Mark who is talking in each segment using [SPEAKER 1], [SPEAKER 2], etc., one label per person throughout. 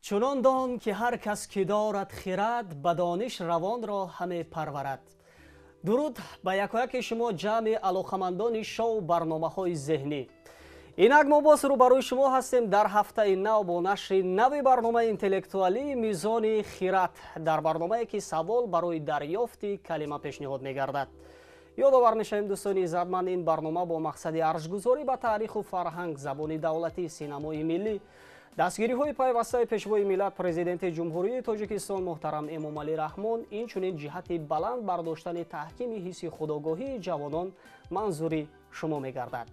[SPEAKER 1] چنان دان که هر کس که دارد خرد به دانش روان را همه پرورد. درود به یکایک شما جمع علاقمندان شو برنامه‌های ذهنی. اینک ما باز رو برای شما هستیم در هفته نو با نشر نوی برنامه اینتלקטואلی میزان خرد. در برنامه‌ای که سوال برای دریافت کلمه پیشنهاد می‌گردد. یادآور می‌شویم دوستان عزیزمند این برنامه با مقصد ارزش‌گذاری به تاریخ و فرهنگ زبان دولتی سینمای ملی دستگیری‌های پیوسته پیشوای ملت پرزیدنت جمهوری تاجیکستان محترم امامعلی رحمان اینچنین جهت بلند برداشتن تحکیم حس خودآگاهی جوانان منظوری شما می‌گردد.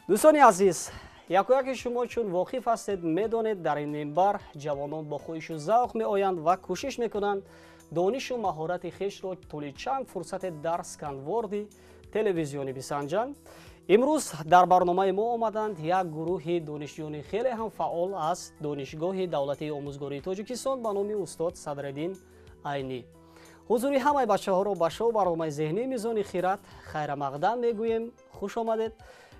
[SPEAKER 1] دوستان عزیز، یکایک شما چون واقف هستید می‌دانید در این منبر جوانان با خواهش و ذوق می‌آیند و کوشش می‌کنند دانش و مهارت خویش را طول چند فرصت در اسکانورد تلویزیونی بسنجند. امروز در برنامه ما آمدند یک گروه دانشجویان خیلی هم فعال از دانشگاه دولتی آموزگاری تاجیکستان به نام استاد صدرالدین عینی. حضور همه بچه‌ها را به شو برنامه ذهنی میزان خرد خیر مقدم میگوییم. خوش آمدید.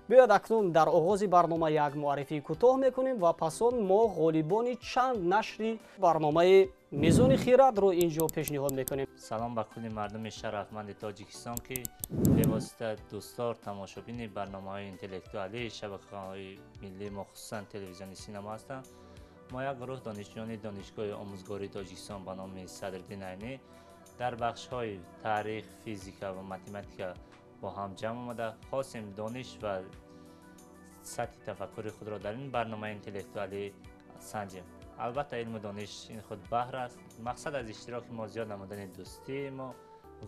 [SPEAKER 1] بیاید اکنون در آغاز برنامه یک معرفی کوتاه میکنیم و پس آن ما غالبان چند نشر برنامه میزان خرد رو اینجا پیشنهاد میکنیم.
[SPEAKER 2] سلام به کل مردم شرفمند تاجیکستان که به واسطه دوستدار تماشابین برنامه‌های اینتלקטואلی شبکه‌های ملی مخصوصاً تلویزیونی سینما هستند. ما یک گروه دانشجویان دانشگاه آموزگاری تاجیکستان به نام صدرالدین عینی در بخش‌های تاریخ، فیزیک و متمتیک با هم جمع آمده خواستیم دانش و سطح تفکر خود را در این برنامه اینتלקטואلی سنجیم. البته علم و دانش این خود بحر است. مقصد از اشتراک ما زیاد نمودن دوستی ما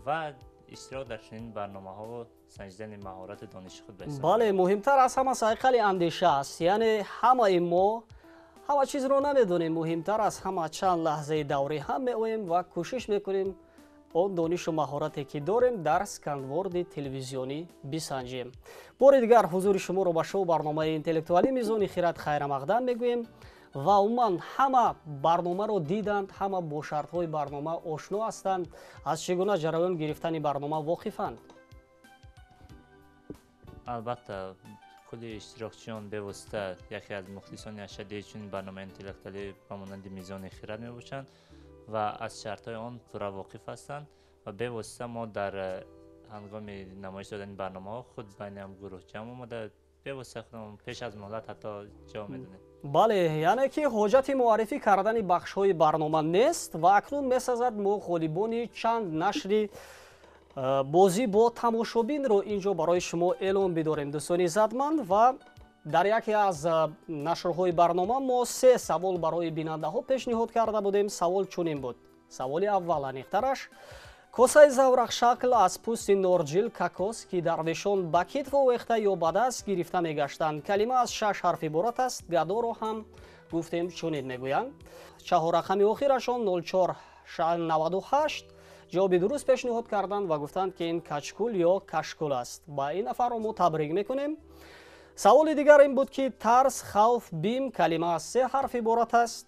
[SPEAKER 2] و اشتراک در چنین برنامه‌ها و سنجیدن مهارت دانش خود به حساب.
[SPEAKER 1] بله، مهمتر از همه سایقل اندیشه است. یعنی همه ما همه چیز رو نمیدونیم. مهمتر از همه چند لحظه دوره هم می‌آییم و کوشش میکنیم آن دانش و مهارتی که داریم در اسکانورد تلویزیونی بسنجیم. بار دیگر حضور شما رو به شو برنامه اینتלקטואلی میزان خرد خیر مقدم میگوییم و عموما همه برنامه رو دیدند، همه با شرط‌های برنامه آشنا هستند. از چگونه جریان گرفتن برنامه واقفند؟
[SPEAKER 2] البته کل اشتراکچیان به واسطه یکی از مخلصان اشدی چون برنامه اینتלקטואلی به مانند میزان خرد میباشند و از شرط‌های آن پورا واقف هستند و به واسطه ما در هنگام نمایش دادن برنامه‌ها خود بین هم گروه جمع آمده به واسطه خودمون پیش از مهلت حتی جا میدونیم.
[SPEAKER 1] بله، یعنی که حاجت معرفی کردن بخش‌های برنامه نیست و اکنون می‌سازد ما غالبان چند نشر بازی با تماشابین رو اینجا برای شما اعلام بداریم دوستان عزیزمند. و در یکی از نشرهای برنامه ما 3 سوال برای بیننده‌ها پیشنهاد کرده بودیم. سوال چنین بود. سوال اول انیخترش کاسه زورق شکل از پوست نارجیل کاکوس که در وشان با کتف ویخته یا به دست گرفته میگشتند کلمه از 6 حرف عبارت است. گدا رو هم گفتیم چنین میگویند. 4 رقم آخرشان 0498 جواب درست پیشنهاد کردند و گفتند که این کچکول یا کشکول است. با این نفر رو ما تبریک میکنیم. سوال دیگر این بود که ترس، خوف، بیم کلمه از 3 حرف عبارت است.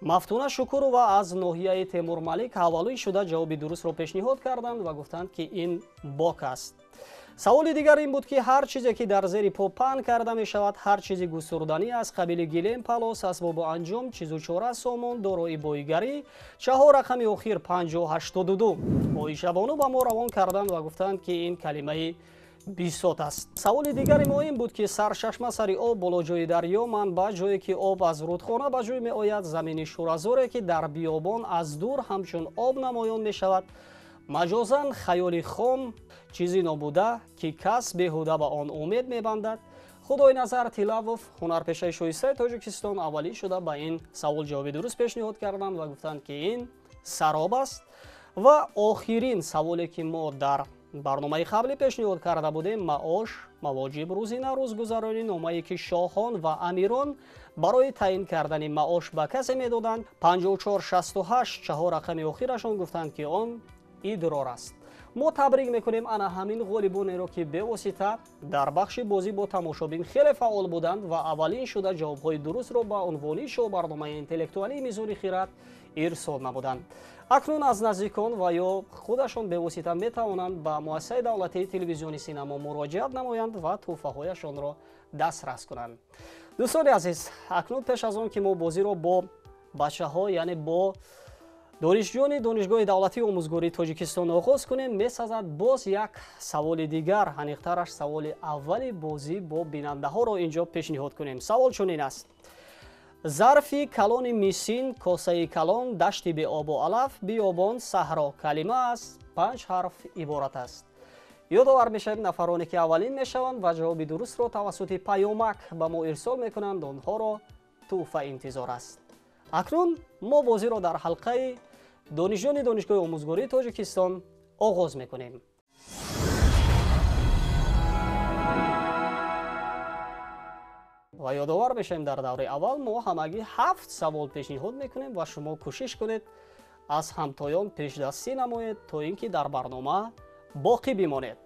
[SPEAKER 1] مفتونه شکر و از ناحیه تیمور ملک حوالی شده جواب درست رو پیشنهاد کردند و گفتند که این باک است. سوال دیگر این بود که هر چیزی که در زیر پا پهن کرده می شود، هر چیزی گستردنی از قبیل گلیم، پلاس، اسباب انجام، چیز و چاره، سامان، دارای بایگری. 4 رقم آخر 5082 آیشه بانو با ما روان کردند و گفتند که این کلمه بیسات است. سوال دیگری ما این بود که سرچشمه سری آب بالا جای دریا منبع جایی که آب از رودخانه به جای می آید زمین شورزوری که در بیابان از دور همچون آب نمایان می شود. مجازاً خیال خام چیزی نبوده که کس بیهوده به آن امید می بندد. خدای نظر تیلاوف هنرپیشه شایسته تاجیکستان اولی شده به این سوال جواب درست پیشنهاد کردند و گفتند که این سراب است. و آخرین سوالی که ما در برنامه قبلی پیشنهاد کرده بودیم معاش، مواجب روزینه روزگذرانی نامه‌ای که شاهان و امیران برای تعیین کردن معاش به کسی میدادند 5468 4 رقم آخرشان گفتند که آن ادرار است. ما تبریک میکنیم انا همین غالبانی رو که به واسطه در بخش بازی با تماشابین خیلی فعال بودند و اولین شده جوابهای درست رو با عنوان شو برنامه اینتלקטואلی میزان خرد ارسال نمودند. اکنون از نزدیکان و یا خودشان به واسطه میتوانند به مؤسسه دولتی تلویزیونی سینما مراجعت نمایند و تحفه هایشان را دسترس کنند. دوستان عزیز، اکنون پیش از آن که ما بازی را با бачаҳо, яъне бо донишҷӯёни донишгоҳи давлатии омӯзгории Тоҷикистон оғоз кунем. Месазад боз як саволи дигар, аниқтараш саволи аввали бозӣ бо бинандаҳоро инҷо пешниҳод кунем. Савол чунин аст: зарфи калони мисин, косаи калон, дашти беобу алаф, биёбон, саҳро калима аст, 5 ҳарф иборат аст. ёдовар мешавем нафароне ки аввалин мешаванд ва ҷавоби дурустро тавассути паёмак ба мо ирсол мекунанд, онҳоро тӯҳфа интизор аст. акнун мо бозиро дар ҳалқаи донишҷӯёни донишгоҳи омӯзгории Тоҷикистон оғоз мекунем. ва ёдовар мешавем дар давраи аввал мо ҳамагӣ 7 савол пешниҳод мекунем ва шумо кӯшиш кунед аз ҳамтоён пешдастӣ намоед, то ин ки дар барнома боқӣ бимонед.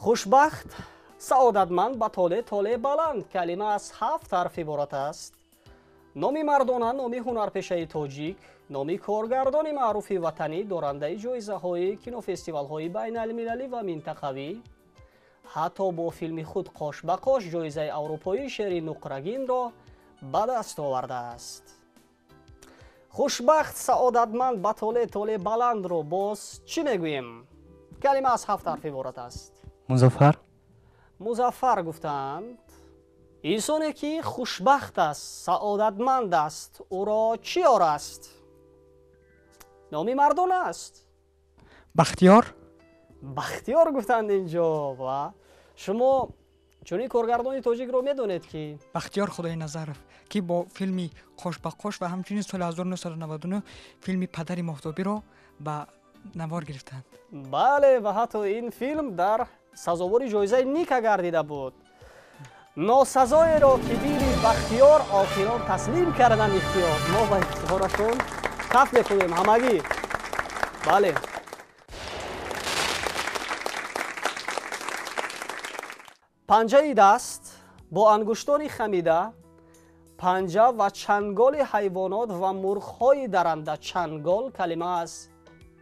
[SPEAKER 1] хушбахт, саодатманд, ба толе толе баланд, калима аз 7 ҳарф иборат аст. номи мардона, номи ҳунарпешаи тоҷик, номи коргардони маъруфи ватанӣ, дорандаи ҷоизаҳои кинофестивалҳои байналмилалӣ ва минтақавӣ, ҳатто бо филми худ қош ба қош ҷоизаи аврупоии шеъри нуқрагинро ба даст овардааст. хушбахт, саодатманд, ба толе толе баландро боз чӣ мегӯем? калима аз 7 ҳарф иборат аст.
[SPEAKER 3] музаффар.
[SPEAKER 1] музаффар гуфтанд. инсоне ки хушбахт аст, саодатманд аст, ӯро чӣ ёр аст? номи мардона аст.
[SPEAKER 3] бахтиёр.
[SPEAKER 1] бахтиёр гуфтанд инҷо. ва шумо чунин коргардони тоҷикро медонед ки
[SPEAKER 3] бахтиёр худоиназаров ки бо филми қош ба қош ва ҳамчунин соли 1999 филми падари моҳтобиро ба навор гирифтанд.
[SPEAKER 1] бале, ва ҳатто ин филм дар сазовори ҷоизаи Ника гардида буд. носазоеро ки дили бахтиёр оқилон таслим карданд ихтиёр. мо ба ихтиёрашон каф мекунем ҳамагӣ. бале. панҷаи даст бо ангуштони хамида, панҷа ва чанголи ҳайвонот ва мурғҳои даранда. чангол калима аз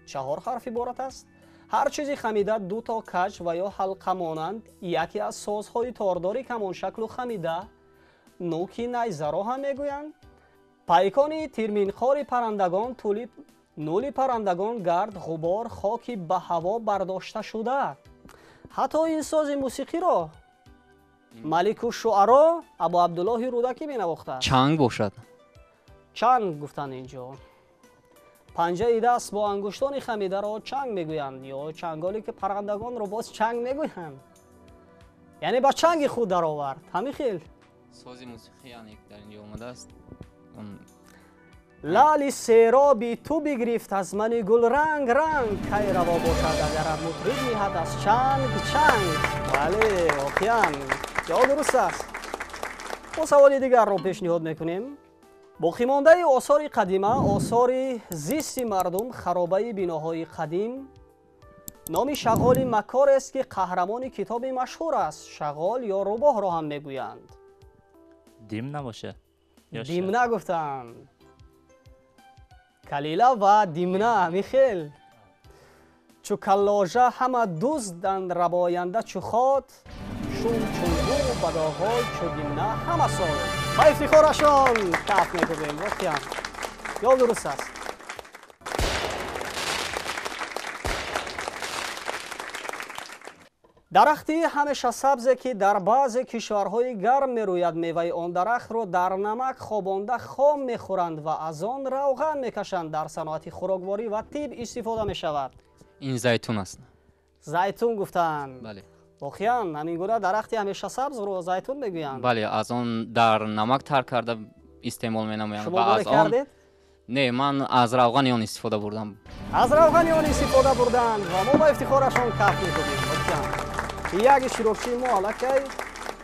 [SPEAKER 1] 4 ҳарф иборат аст. ҳар чизи хамида 2 то каҷ ва ё ҳалқа монанд, яке аз созҳои тордори камоншаклу хамида, нӯки найзаро ҳам мегӯянд. пайкони тирминхори паррандагон, нӯли паррандагон, гард, ғубор, хоки ба ҳаво бардошта шуда. ҳатто ин сози мусиқиро малику шуъаро абу абдуллоҳи рӯдакӣ менавохтааст.
[SPEAKER 4] чанг бошад.
[SPEAKER 1] чанг гуфтанд инҷо. панҷаи даст бо ангуштони хамидаро чанг мегӯянд, ё чанголе ки паррандагонро боз чанг мегӯянд. яъне ба чанги худ даровард. ҳамин хел
[SPEAKER 4] сози мусиқӣ яъне дар инҷо омадааст.
[SPEAKER 1] лали сероби ту бигрифт аз мани гулранг ранг, кай раво бошад агарам мутрид миҳад аз чанг чанг. бале, воқеан ҷавоб дуруст аст. мо саволи дигарро пешниҳод мекунем. боқимондаи осори қадима, осори зисти мардум, харобаи биноҳои қадим. номи шағоли макорест ки қаҳрамони китоби машҳур аст. шағол ё рӯбоҳро ҳам мегӯянд.
[SPEAKER 2] димна боша.
[SPEAKER 1] димна гуфтанд. калила ва димна михел. чу калложа ҳама дузданд рабоянда чу хот, шум чунгу бадоғой чу димна ҳама сол. ба ифтихорашон каф мекунем. воқеан ё дуруст аст. дарахти ҳамеша сабзе ки дар баъзе кишварҳои гарм мерӯяд, меваи он дарахтро дар намак хобонда хом мехӯранд ва аз он равған мекашанд. дар саноати хӯрокворӣ ва тиб истифода мешавад.
[SPEAKER 4] ин зайтун аст.
[SPEAKER 1] зайтун гуфтанд.
[SPEAKER 4] бале.
[SPEAKER 1] воқеан ҳамин гуна дарахти ҳамеша сабзро зайтун мегӯянд.
[SPEAKER 4] бале, аз он дар намак тар карда истеъмол менамоянд.
[SPEAKER 1] шумо боре кардед?
[SPEAKER 4] не, ман аз равғани он истифода бурдам.
[SPEAKER 1] аз равғани он истифода бурданд ва мо ба ифтихорашон каф мекунем. воқеан як иштирокчии мо аллакай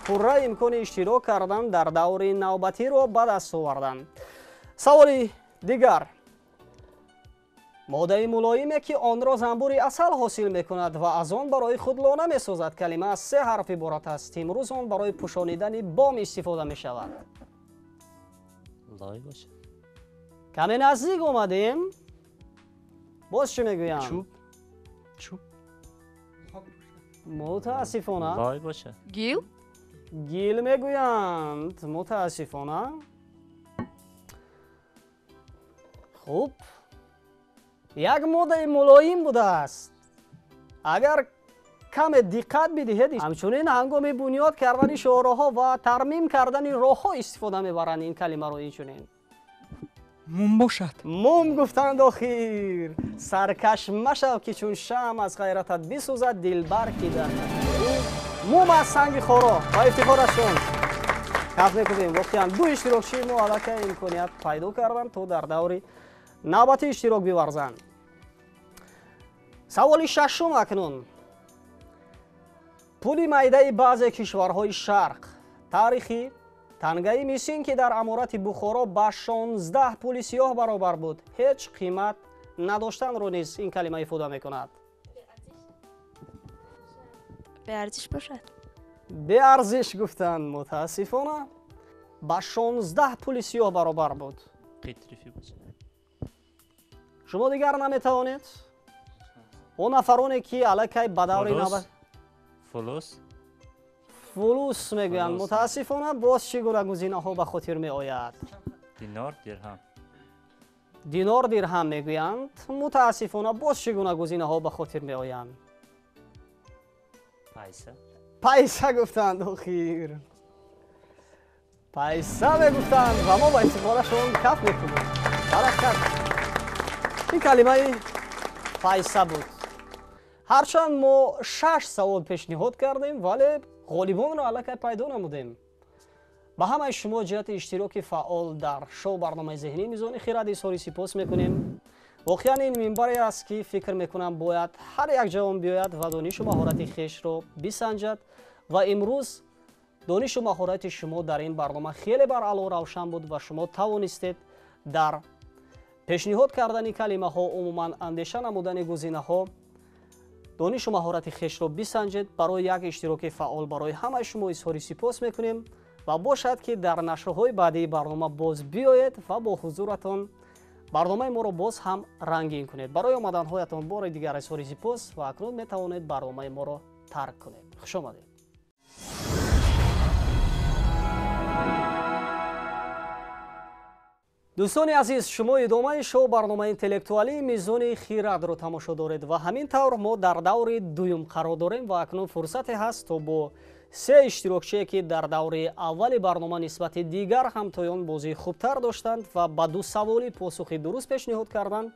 [SPEAKER 1] пурра имкони иштирок кардан дар даври навбатиро ба даст овардан. саволи дигар. моддаи мулоиме ки онро занбури асал ҳосил мекунад ва аз он барои худ лона месозад. калима аз 3 ҳарф иборат аст. имрӯз он барои пӯшонидани бом истифода мешавад.
[SPEAKER 2] лой боша.
[SPEAKER 1] каме наздик омадем. боз чӣ мегӯям?
[SPEAKER 3] чӯб.
[SPEAKER 1] мутаассифона
[SPEAKER 2] лой боша.
[SPEAKER 5] гил.
[SPEAKER 1] гил мегӯянд. мутаассифона хуб, як моддаи мулоим будааст. Агар каме диққат бидиҳед, ҳамчунин ҳангоми бунёд кардани шуораҳо ва тармим кардани роҳҳо истифода мебаранд ин калимаро инчунин.
[SPEAKER 3] мум бошад.
[SPEAKER 1] мум гуфтанд охир. Саркаш машав ки чун шам аз ғайратат бисӯзад дилбар ки дар мум аз санги хоро. Ба ифтихорашон каф мекунем. Воқеан ду иштирокчии мо аллакай имконият пайдо карданд то дар даври навбати иштирок биварзанд. саволи шашум акнун. пули майдаи баъзе кишварҳои шарқ таърихи тангаи мисин ки дар аморати бухоро ба 16 пули сиёҳ баробар буд, ҳеҷ қимат надоштанро низ ин калима ифода мекунад.
[SPEAKER 5] беарзиш бошад.
[SPEAKER 1] беарзиш гуфтанд. мутаассифона ба 16 пули сиёҳ баробар буд.
[SPEAKER 2] قطرفی باشه.
[SPEAKER 1] шумо дигар наметавонед? он нафароне ки аллакай ба даври навбат
[SPEAKER 2] فلوس
[SPEAKER 1] фулус мегӯянд.
[SPEAKER 2] фулус.
[SPEAKER 1] мутаассифона боз чӣ гуна гузинаҳо ба хотир меояд?
[SPEAKER 2] دینار درهم
[SPEAKER 1] динор дирҳам мегӯянд. мутаассифона боз чӣ гуна гузинаҳо ба хотир меоянд?
[SPEAKER 2] پیسه
[SPEAKER 1] пайса гуфтанд. охир пайса мегуфтанд ва мо ба истифодашон каф мекунем. баракат. ин калимаи пайса буд. ҳарчанд мо 6 савол пешниҳод кардем, вале ғолибонро аллакай пайдо намудем. ба ҳамаи шумо ҷиҳати иштироки фаъол дар шоу барномаи зеҳнии мизони хирад изҳори сипос мекунем. воқеан ин минбаре аст ки фикр мекунам бояд ҳар як ҷавон биёяд ва донишу маҳорати хешро бисанҷад ва имрӯз донишу маҳорати шумо дар ин барнома хеле баръало равшан буд ва шумо тавонистед дар пешниҳод кардани калимаҳо, умуман андеша намудани гузинаҳо донишу маҳорати хешро бисанҷед. барои як иштироки фаъол барои ҳамаи шумо изҳори сипос мекунем ва бошад ки дар нашрҳои баъдии барнома боз биёед ва бо ҳузуратон барномаи моро боз ҳам рангин кунед. барои омаданҳоятон бори дигар изҳори сипос ва акнун метавонед барномаи моро тарк кунед. хуш омадед. дӯстони азиз, шумо идомаи шоу барномаи интеллектуалии мизони хирадро тамошо доред ва ҳамин тавр мо дар даври дуюм қарор дорем ва акнун фурсате ҳаст то бо се иштирокчие ки дар даври аввали барнома нисбати дигар ҳамтоён бозии хубтар доштанд ва ба ду саволи посухи дуруст пешниҳод карданд,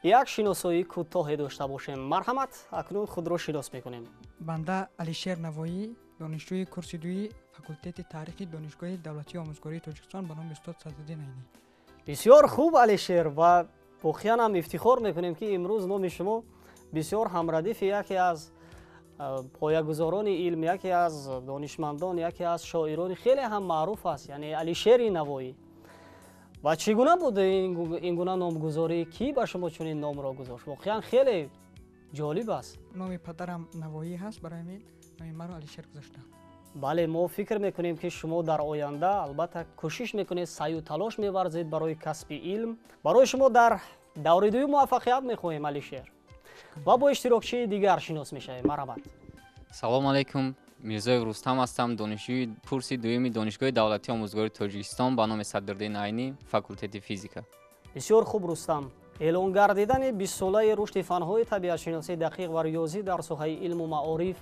[SPEAKER 1] як шиносоии кӯтоҳе дошта бошем. марҳамат, акнун худро шинос мекунем.
[SPEAKER 3] банда алишер навоӣ, донишҷӯи курси дуи факултети таърихи донишгоҳи давлатии омӯзгории тоҷикистон ба номи устод Садриддин Айнӣ.
[SPEAKER 1] бисёр хуб алишер, ва воқеан ҳам ифтихор мекунем ки имрӯз номи шумо бисёр ҳамрадифи яке аз поягузорони илм, яке аз донишмандон, яке аз шоирони хеле ҳам маъруф аст, яъне алишери навоӣ. ва чӣ гуна буд ин гуна номгузорӣ? Кӣ ба шумо чунин номро гузошт? воқеан хеле ҷолиб аст.
[SPEAKER 3] номи падарам навоӣ ҳаст, барои мин номи маро алишер гузоштам.
[SPEAKER 1] бале, мо фикр мекунем ки шумо дар оянда албатта кӯшиш мекунед, саъю талош меварзед барои касби илм. барои шумо дар даври дуюм муваффақият мехоҳем алишер ва бо иштирокчии дигар шинос мешавем. марҳамат.
[SPEAKER 4] салому алайкум. мирзоев рустам ҳастам, донишҷӯи курси дуюми донишгоҳи давлатии омӯзгории тоҷикистон ба номи Садриддин Айнӣ, факултети физика.
[SPEAKER 1] бисёр хуб рустам. эълон гардидани 20 солаи рушди фанҳои табиатшиносӣ дақиқ ва риёзӣ дар соҳаи илму маориф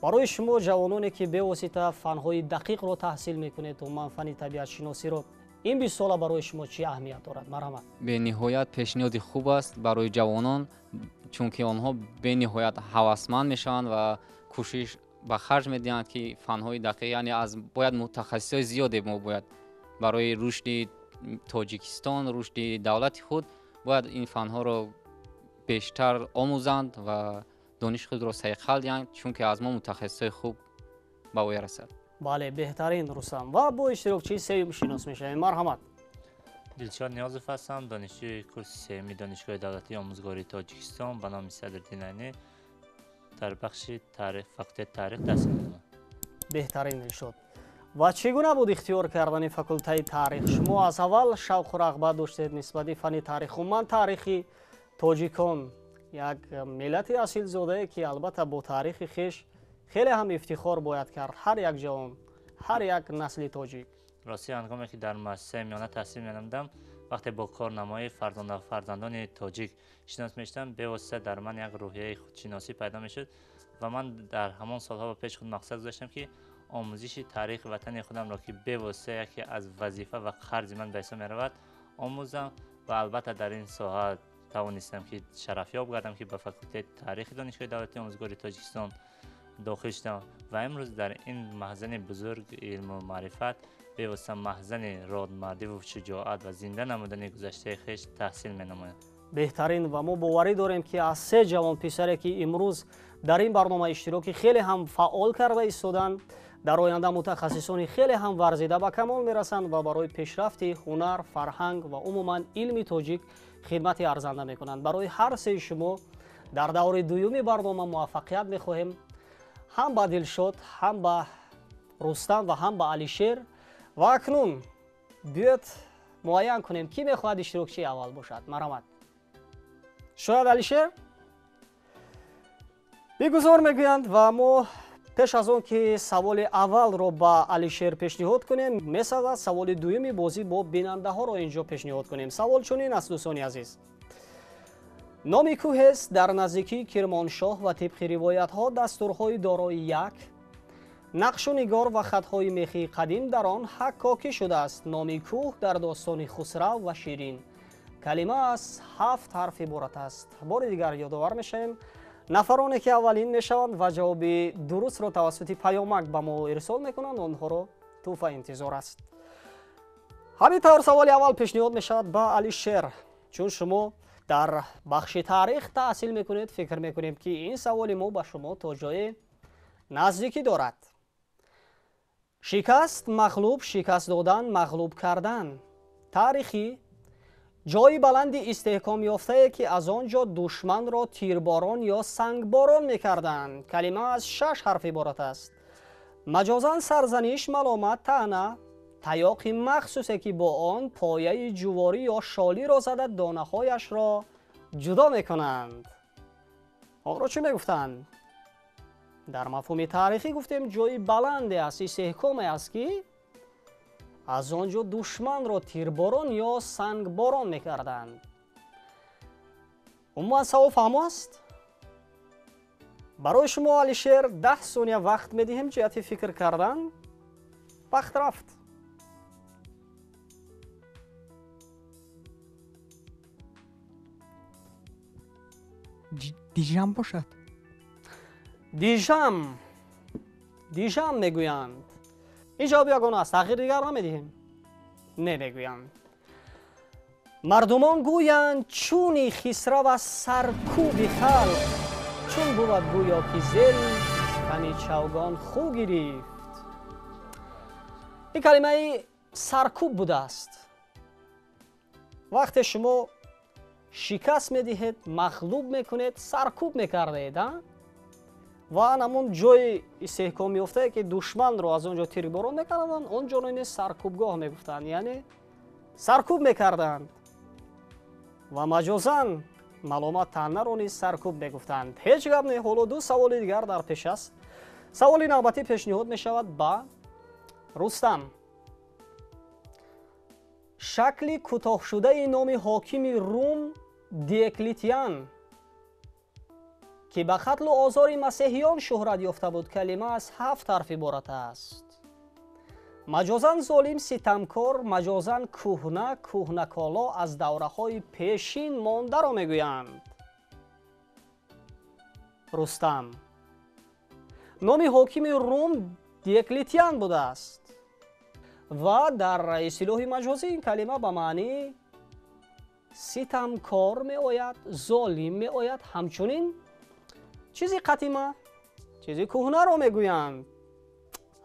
[SPEAKER 1] барои шумо ҷавононе ки бевосита фанҳои дақиқро таҳсил мекунед, умуман фани табиатшиносиро, ин 20 сола барои шумо чӣ аҳамият дорад? марҳамат.
[SPEAKER 4] бениҳоят пешниҳоди хуб аст барои ҷавонон, чунки онҳо бениҳоят ҳавасманд мешаванд ва кӯшиш ба харҷ медиҳанд ки фанҳои дақиқ, яъне аз бояд мутахассисои зиёде мо бояд барои рушди тоҷикистон, рушди давлати худ бояд ин фанҳоро бештар омӯзанд ва дониши худро сайқал диҳанд, чунки аз мо мутахассисои хуб ба оя расад.
[SPEAKER 1] бале, беҳтарин рустам. ва бо иштирокчии сеюм шинос мешавем. марҳамат.
[SPEAKER 2] دلشاد نیازов ҳастам, донишҷӯи курси сеюми донишгоҳи давлатии омӯзгории тоҷикистон ба номи Садриддин Айнӣ дар бахши факултети таърих таҳсил мекунам.
[SPEAKER 1] беҳтарин мешуд. ва чӣ гуна буд ихтиёр кардани факултаи таърих? шумо аз аввал шавқу рағбат доштед нисбати фани таърих? умуман таърихи тоҷикон як миллати асилзодае ки албатта бо таърихи хеш хеле ҳам ифтихор бояд кард, ҳар як ҷавон, ҳар як насли тоҷик.
[SPEAKER 2] рости ҳангоме ки дар муассисаи миёна таҳсил менамудам, وقتی با کارنامای فرزندان تاجیک شناس میشدم به واسطه در من یک روحیه خودشناسی پیدا میشد و من در همان سالها پیش خود مقصد گذاشتم که آموزش تاریخ وطن خودم را که به واسطه یکی از وظیفه و خرج من به حساب میرود آموزم و البته در این ساحه توانستم که شرفیاب گردم که به فاکولته تاریخ دانشگاه دولتی آموزگار تاجیکستان داخل شدم و امروز در این مخزن بزرگ علم و معرفت به واسطه مخزن رادمردی و شجاعت و زنده نمودن گذشته خویش تحصیل می‌نمایم.
[SPEAKER 1] بهترین و ما باوری داریم که از 3 جوان پسری که امروز در این برنامه اشتراکی خیلی هم فعال کرده ایستادند در آینده متخصصان خیلی هم ورزیده به کمال میرسند و برای پیشرفت هنر، فرهنگ و عموما علم تاجیک خدمت ارزنده میکنند. برای هر سه شما در دور دوم برنامه موفقیت میخواهیم، هم به دلشاد، هم به رستم و هم به علیشیر. و اکنون بیاید معین کنیم کی میخواهد اشتراکچی اول باشد. مرحمت. شاید علیشیر بگذار میگویند و ما پیش از اون که سوال اول رو با علیشیر پیشنهاد کنیم میسازد سوال دومی بازی با بیننده ها رو اینجا پیشنهاد کنیم. سوال چنین است دوستان عزیز. نام کوه است در نزدیکی کرمانشاه و طبق روایت ها دستورهای دارای یک نقش و نگار و خطهای میخی قدیم در آن حکاکی شده است. نام کوه در داستان خسرو و شیرین کلمه از 7 حرف عبارت است. بار دیگر یادآور میشیم نفرانی که اولین میشوند و جواب درست را توسط پیامک به ما ارسال میکنند آنها را توفه انتظار است. همین طور سوال اول پیشنهاد میشود با علیشیر. چون شما در بخش تاریخ تحصیل میکنید فکر میکنیم که این سوال ما به شما تا جای نزدیکی دارد. شکست مغلوب، شکست دادن مغلوب کردن. تاریخی جای بلند استحکام یافته که از آنجا دشمن را تیرباران یا سنگباران میکردند. کلمه از 6 حرف عبارت است. مجازاً سرزنش، ملامت، طعنه، تیاق مخصوصی که با آن پایه جواری یا شالی را زده دانه هایش را جدا میکنند. آن را چی میگفتند؟ در مفهوم تاریخی گفتیم جای بلند است، استحکام است که از آنجا دشمن را تیرباران یا سنگباران میکردند. عموما سوال فهم است؟ برای شما علیشیر 10 ثانیه وقت میدهیم جهت فکر کردن. وقت رفت.
[SPEAKER 3] دیژم باشد.
[SPEAKER 1] دیژم میگویند. این جواب یگانه است، تغییر دیگر نمیدهیم. نمیگویند. مردمان گویند چونی خسرو از سرکوب خلق چون بود گویا که زل تنی چوگان خو گرفت. این کلمه سرکوب بوده است. وقتی شما شکست میدهید، مغلوب میکنید، سرکوب میکردید و نمون جای استحکام میفته که دشمن رو از اونجا تیرباران میکردن، اونجا رو سرکوبگاه میگفتن، یعنی سرکوب میکردند و مجازاً ملامت طعنه رو نیز سرکوب میگفتند. هیچ گپ نه. حالا 2 سوال دیگر در پیش است. سوال نوبتی پیشنهاد میشود با رستم. شکل کوتاه شده نام حاکم روم دیوکلتیان که به قتل و آزار مسیحیان شهرت یافته بود کلمه از 7 حرف عبارت است. مجازاً ظالم، ستمکار، مجازاً کهنه کالا از دوره های پیشین مانده را میگویند. رستم. نام حاکم روم دیوکلتیان بوده است و در اصطلاح مجازی این کلمه به معنی ستمکار می آید، ظالم می آید، همچنین چیزی قدیمه، چیزی کهنه را میگویند.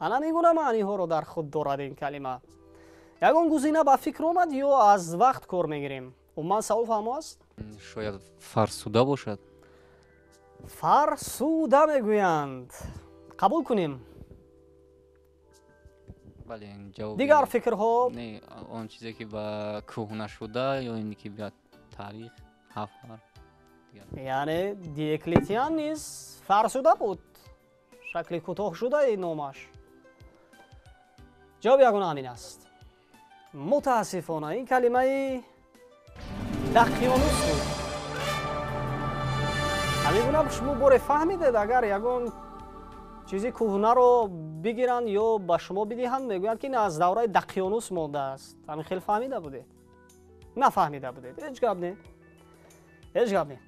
[SPEAKER 1] انا میگونه معنی ها رو در خود دارد این کلمه. یگان گزینه به فکر آمد یا از وقت کار میگیریم؟ عموما سوال فهم است؟
[SPEAKER 4] شاید فرسوده باشد.
[SPEAKER 1] فرسوده میگویند. قبول کنیم.
[SPEAKER 4] بله این جواب
[SPEAKER 1] دیگر فکرها
[SPEAKER 4] نه. اون چیزی که با کهنه شده یا اینی که بیاد تاریخ 7 حرف.
[SPEAKER 1] یعنی دیوکلتیان نیز فرسوده بود، شکل کوتاه شده ای نامش. جواب یگانه همین است. متاسفانه این کلمه دقیانوس بود. میگونم شما باره فهمیدید اگر یگان چیزی کهنه رو بگیرن یا به شما بدهند میگویند که این از دوره دقیانوس مانده است. همین خیلی فهمیده بودید؟ نفهمیده بودید؟ هیچ گپ نه. هیچ گپ نه.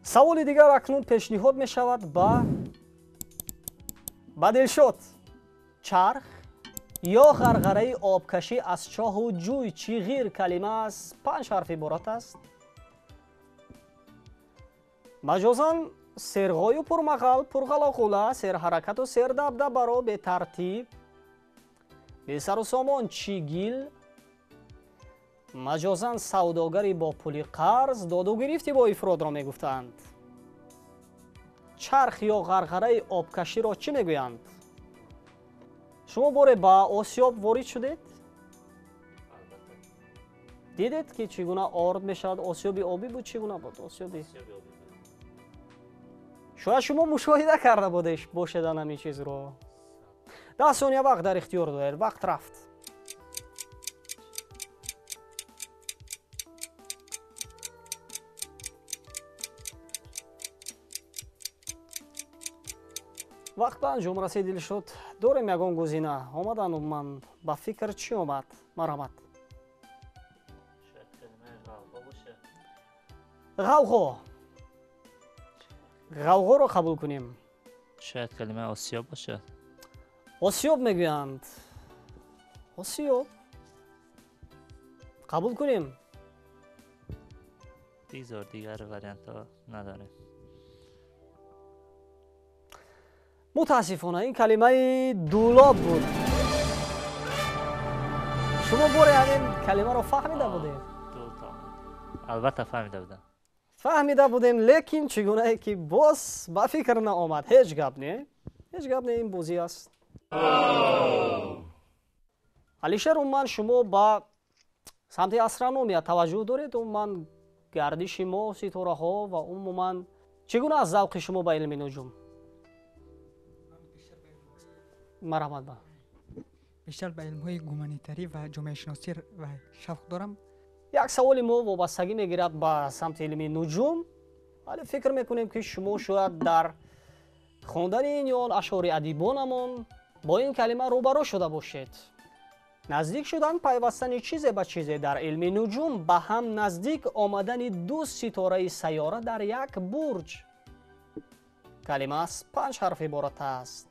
[SPEAKER 1] سوال دیگر اکنون پیشنهاد می شود با دلشاد. چرخ یا غرغره آبکشی از چاه و جوی چیغیر کلمه از 5 حرف عبارت است. مجازاً سرغای و پرمغل، پرغلاغوله، سرحرکت و سردبدبه را به ترتیب به سر و سامان چیگیل، مجازاً سوداگری با پول قرض، داد و گرفتی با افراد را می گفتند. چرخ یا غرغره آبکشی را چی می گویند؟ شما باره با آسیاب وارد شدید؟ دیدید که چگونه آرد می شود؟ آسیابی آبی بود چگونه بود؟ آسیابی شاید شما مشاهده کرده بودش باشدن همین چیز رو. 10 ثانیه وقت در اختیار دارید. وقت رفت. وقت به انجام رسید شد. داریم یگان گزینه. آمدن و من با فکر چی آمد؟ مرحمت.
[SPEAKER 2] شاید کلمه غوغا باشه.
[SPEAKER 1] غوغا. غوغا رو قبول کنیم.
[SPEAKER 2] شاید کلمه آسیاب باشه.
[SPEAKER 1] آسیاب میگویند. آسیاب قبول کنیم.
[SPEAKER 2] بیزار دیگر وریانت ها نداره.
[SPEAKER 1] متاسفانه این کلمه دولاب بود. شما باره همین کلمه رو فهمیده بودید؟
[SPEAKER 2] البته فهمیده بودم.
[SPEAKER 1] فهمیده بودیم لیکن چگونه ای که باز با فکر نآمد. هیچ گپ نه. هیچ گپ نه. این بازی است. علیشر عموما شما با سمت استرونومیا توجه دارید؟ عموما گردش ماه، ستاره ها و عموما چگونه از ذوق شما با علم نجوم؟ مرحمت با.
[SPEAKER 3] بیشتر به علم های گومانیتری و جامعه شناسی و شوق دارم.
[SPEAKER 1] یک سوال ما وابستگی میگیرد با سمت علم نجوم. ولی فکر میکنیم که شما شاید در خواندن این یا اشعار ادیبانمون با این کلمه روبرو شده باشید. نزدیک شدن پیوستن چیزی به چیزی در علم نجوم به هم نزدیک آمدن 2 ستاره سیاره در یک برج. کلمه از 5 حرف عبارت است.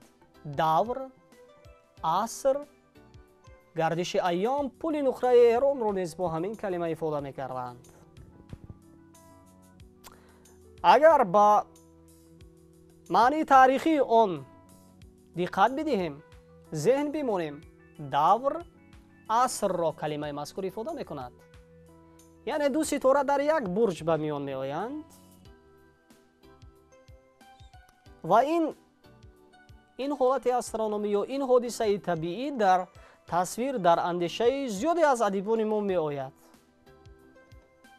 [SPEAKER 1] دور، عصر، گردش ایام، پول نقره ایران رو نیز با همین کلمه افاده میکردند. اگر با معنی تاریخی آن دقت بدهیم، ذهن بمانیم، دور عصر را کلمه مذکور افاده میکند. یعنی 2 ستاره در یک برج به میان می آیند و این حالت استرونومی یا این حادثه طبیعی در تصویر در اندیشه زیادی از ادیبان ما می آید.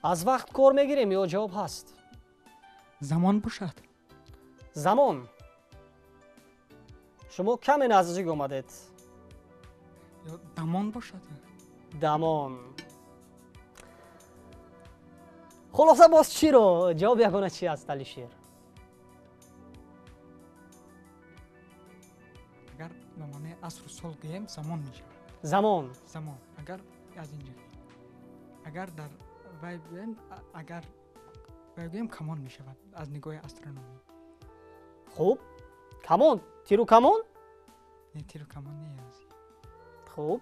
[SPEAKER 1] از وقت کار میگیریم یا جواب هست؟
[SPEAKER 3] زمان باشد.
[SPEAKER 1] زمان. شما کمی نزدیک آمدید.
[SPEAKER 3] یا دمان باشد.
[SPEAKER 1] دمان. خلاصه باز چی رو؟ جواب یگانه چی است علیشیر؟
[SPEAKER 3] اگر به معنی عصر و سال گوییم زمان می شود.
[SPEAKER 1] زمان.
[SPEAKER 3] زمان. اگر از اینجا اگر در وی بگوییم اگر بگوییم کمان می شود از نگاه استرونومی.
[SPEAKER 1] خوب. کمان. تیر و کمان؟
[SPEAKER 3] نه تیر و کمان نیست.
[SPEAKER 1] خوب.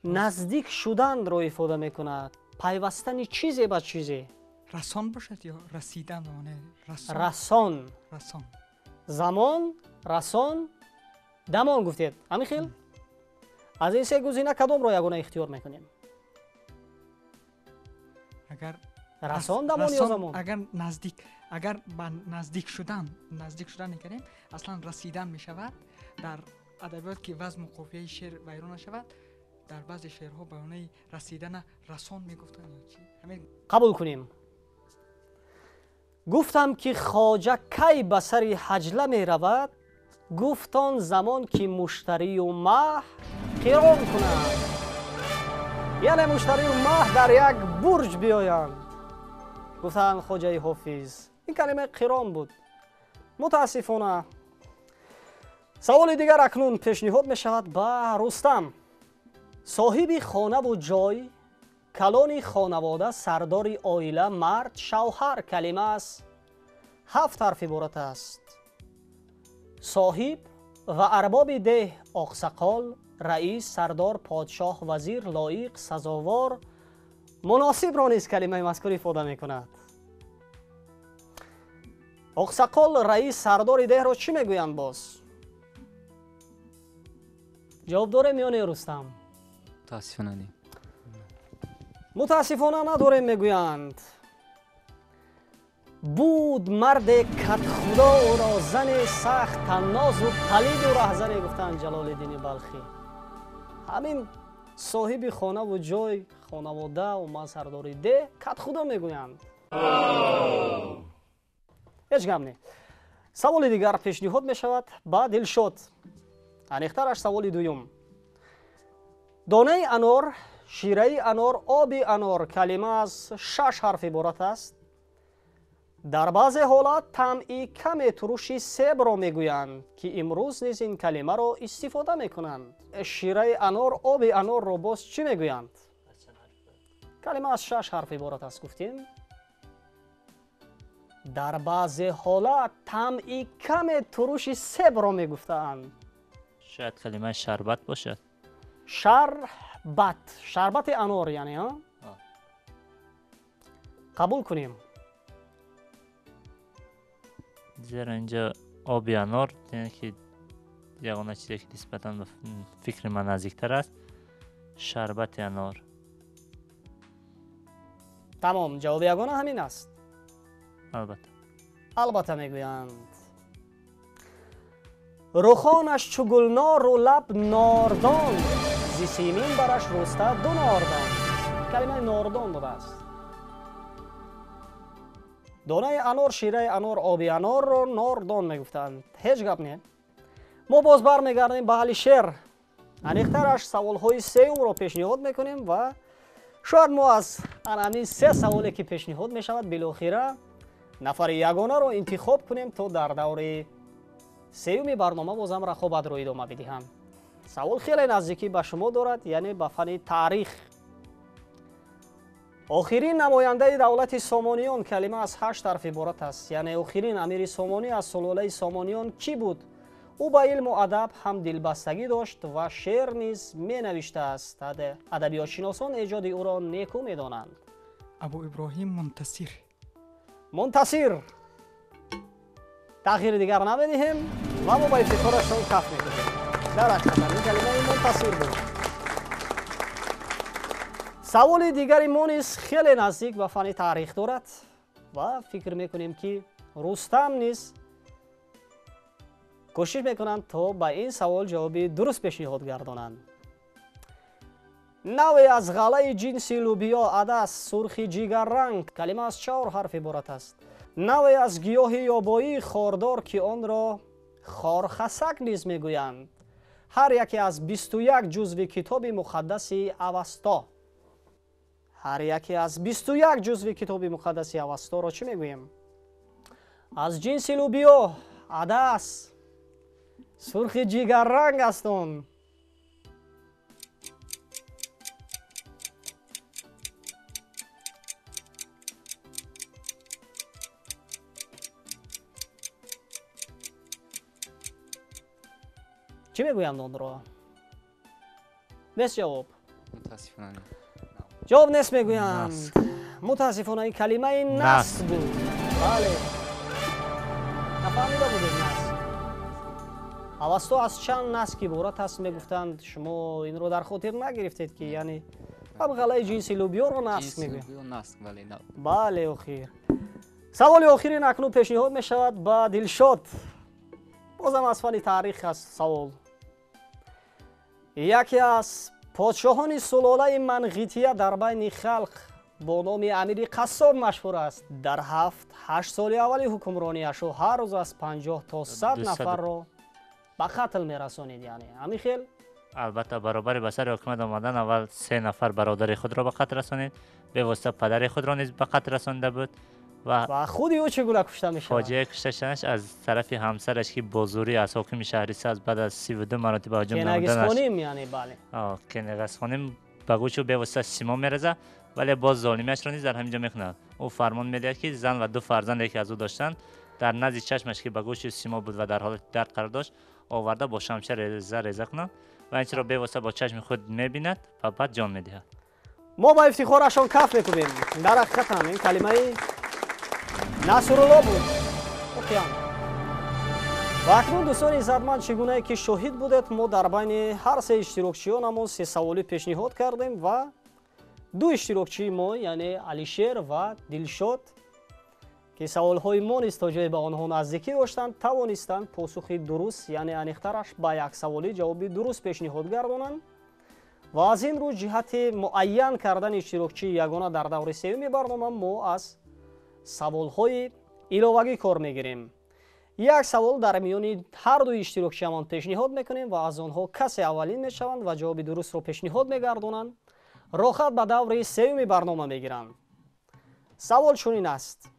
[SPEAKER 1] نزدیک شدن رو افاده میکند. پیوستن چیزی به چیزی.
[SPEAKER 3] رسان باشد یا رسیدن به معنی رسان.
[SPEAKER 1] رسان.
[SPEAKER 3] رسان.
[SPEAKER 1] زمان، رسان، دمان گفتید. همین خیل؟ از این 3 گزینه کدام رو یگانه اختیار میکنیم؟
[SPEAKER 3] اگر
[SPEAKER 1] رسان، دمان یا زمان؟
[SPEAKER 3] اگر با نزدیک شدن میکنیم اصلا رسیدن می شود. در ادبیات که وزن و قافیه شعر ویران نشود در بعضی شعرها به معنی رسیدن رسان میگفتن یا چی؟ همین
[SPEAKER 1] قبول کنیم. گفتم که خواجه کی به سر حجله می رود گفتان زمان که مشتری و مه قران کنند، یعنی مشتری و مه در یک برج بیایند. گفتند خواجه حافظ این کلمه قران بود. متاسفانه سوال دیگر اکنون پیشنهاد می شود به رستم. صاحب خانه و جای، کلان خانواده، سردار عائله، مرد، شوهر کلمه است 7 حرف عبارت است. صاحب و ارباب ده، آقسقال، رئیس، سردار، پادشاه، وزیر، لایق، سزاوار، مناسب را نیز کلمه مذکور ifade می کند. آقسقال، رئیس، سردار ده را چی میگویند باز؟ جواب داره میانه رستم؟ متاسفانه نداره میگویند. بود مرد کت خدا او را زن سخت تناز و پلید و رهزن گفتند جلال الدین بلخی. همین صاحب خانه و جای، خانواده و من سرداری ده کت خدا میگویند. هیچ گم نه. سوال دیگر پیشنهاد می شود با دلشاد. انیخترش سوال دویم. دانه انار، شیره انار، آب انار کلمه از 6 حرف عبارت است. در بعض حالات طعمی کم ترشی سیب را میگویند که امروز نیز این کلمه را استفاده میکنند. شیره انار، آب انار را باز چی میگویند؟ کلمه از 6 حرف عبارت است گفتیم. در بعض حالات طعمی کم ترشی سیب را میگفتند.
[SPEAKER 2] شاید کلمه شربت باشد. شربت انار یعنی ها؟ قبول کنیم. زیرا اینجا آب انار یعنی که یگانه چیزی که نسبتاً به فکر من نزدیکتر است. شربت انار.
[SPEAKER 1] تمام، جواب یگانه همین است.
[SPEAKER 2] البته
[SPEAKER 1] میگویند. رخانش چو گلنار و لب ناردان، زی سیمین برش رسته 2 ناردان. کلمه ناردان بوده است. دانه انار، شیره انار، آب انار رو ناردان میگفتند. هیچ گپ نه. ما باز برمیگردیم به حل شعر. انیخترش سوالهای 3 رو پیشنهاد میکنیم و شاید ما از همین 3 سوالی که پیشنهاد میشود بالاخره نفر یگانه رو انتخاب کنیم تا در دوره 3 برنامه بازم رقابت رو ادامه بدیم. سوال خیلی نزدیکی به شما دارد، یعنی به فن تاریخ. آخرین نماینده دولت سامانیان کلمه از 8 حرف عبارت است. یعنی آخرین امیر سامانی از سلاله سامانیان کی بود؟ او با علم و ادب هم دلبستگی داشت و شعر نیز می نوشته است. ادبیات شناسان ایجاد او را نیکو می دانند.
[SPEAKER 3] ابو ابراهیم منتصر.
[SPEAKER 1] منتصر. تأخیر دیگر نمیدیم و ما با افتخارشان کف میکنیم. در حقیقت این کلمه منتصر بود. سوال دیگری ما نیز خیلی نزدیک به فن تاریخ دارد و فکر میکنیم که رستم نیز کوشش میکنند تا به این سوال جواب درست پیشنهاد گردانند. نوعی از غله جنس لوبیا عدس سرخ جگر رنگ کلمه از 4 حرف عبارت است. نوعی از گیاه یابایی خاردار که آن را خارخسک نیز میگویند. هر یکی از 21 جزو کتاب مقدس اوستا. هر یکی از 21 جزو کتاب مقدس اوستا را چی میگوییم؟ از جنس لوبیا عدس سرخ جگر رنگ هستند. چی میگویند آن را؟ نیست جواب.
[SPEAKER 4] متاسفانه
[SPEAKER 1] جواب نیست میگویند. متاسفانه این کلمه نسک بود. بله. نفهمیده بودید نسک. اوستا از چند نسک عبارت است میگفتند. شما این رو در خاطر نگرفتید که یعنی هم غله جنس لوبیا رو نسک میگویند. بله اخیر. سوال آخرین اکنون پیشنهاد می شود با دلشاد. بازم از فن تاریخ است سوال. یکی از پادشاهان سلاله منقیتیه در بین خلق با نام امیر قصاب مشهور است. در 7-8 سال اول حکمرانیش هر روز از 50 تا 100 نفر را ба қатл мерасонед, яъне ҳамин хел?
[SPEAKER 2] البته برابر به سر حکومت آمدن اول 3 نفر برادر خود را به قتل رسانید، به واسطه پدر خود را نیز به قتل رسانده بود و
[SPEAKER 1] خودی او چگونه کشته میشود؟
[SPEAKER 2] فاجعه کشته شدنش از طرف همسرش که با زوری از حاکم شهری ساز بعد از 32 مرتبه هجوم نمودنش
[SPEAKER 1] کنگیز یعنی بله
[SPEAKER 2] کنگیز خانم به گوش او به واسطه سیما میرزه، ولی باز ظالمیش را نیز در همینجا میکنه. او فرمان میدهد که زن و 2 فرزندی که از او داشتند در نزد چشمش که به گوش سیما بود و در حال درد قرار داشت آورده با شمشیر ریزه کنند و این را به واسطه با چشم خود میبیند و بعد جان میدهد.
[SPEAKER 1] ما با افتخارشان کف میکنیم. در حقیقت هم این کلمه نصرالله بود. و اکنون دوستان عزتمند چگونه که شاهد بودید ما در بین هر سه اشتراکچیانمون 3 سوالی پیشنهاد کردیم و 2 اشتراکچی ما یعنی علیشیر و دلشاد که سوالهای ما نیز تا جای به آنها نزدیکی داشتند توانستند پاسخی درست یعنی انیخترش با یک سوالی جوابی درست پیشنهاد گردانند و از این رو جهت معین کردن اشتراکچی یگانه در دور سوم برنامه ما از سوالهای علاوگی کار میگیریم. یک سوال در میان هر 2 اشتراکچیمان پیشنهاد میکنیم و از آنها کسی اولین میشوند و جواب درست رو پیشنهاد میگردانند راحت به دور سوم برنامه میگیرند. سوال چنین است: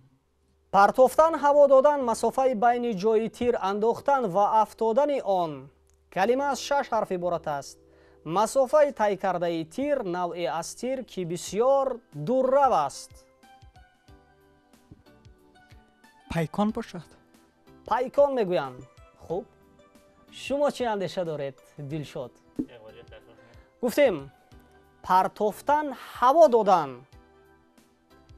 [SPEAKER 1] پرتافتن، هوا دادن، مسافه بین جای تیر انداختن و افتادن آن کلمه از 6 حرف عبارت است. مسافه طی کرده تیر نوعی از تیر که بسیار دور رو است.
[SPEAKER 3] پیکان باشد.
[SPEAKER 1] پیکان میگویند. خوب شما چی اندیشه دارید دلشاد؟ گفتیم پرتافتن، هوا دادن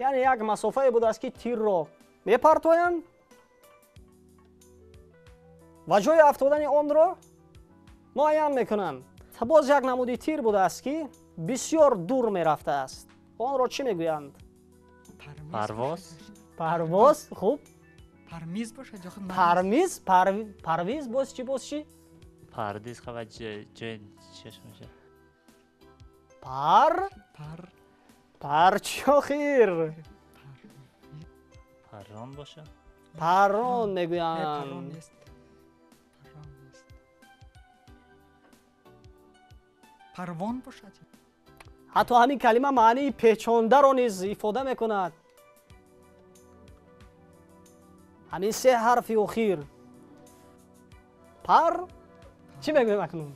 [SPEAKER 1] یعنی یک مسافه بوده است که تیر را میپرتویند و جای افتادن آن را معین میکنند. باز یک نمودی تیر بوده است که بسیار دور میرفته است. آن را چی میگویند؟
[SPEAKER 2] پرواز.
[SPEAKER 1] پرواز. خوب
[SPEAKER 3] پرمیز باشد.
[SPEAKER 1] پرمیز. پرویز باز چی؟
[SPEAKER 2] پردیز خواهد جای چیش میشه؟
[SPEAKER 1] پرچاخیر.
[SPEAKER 2] پران باشه؟
[SPEAKER 1] پران میگویند.
[SPEAKER 3] پران نیست. پروان باشد.
[SPEAKER 1] حتی همین کلمه معنی پیچانده را نیز ifade میکند. همین 3 حرف اخیر چی میگویم اکنون؟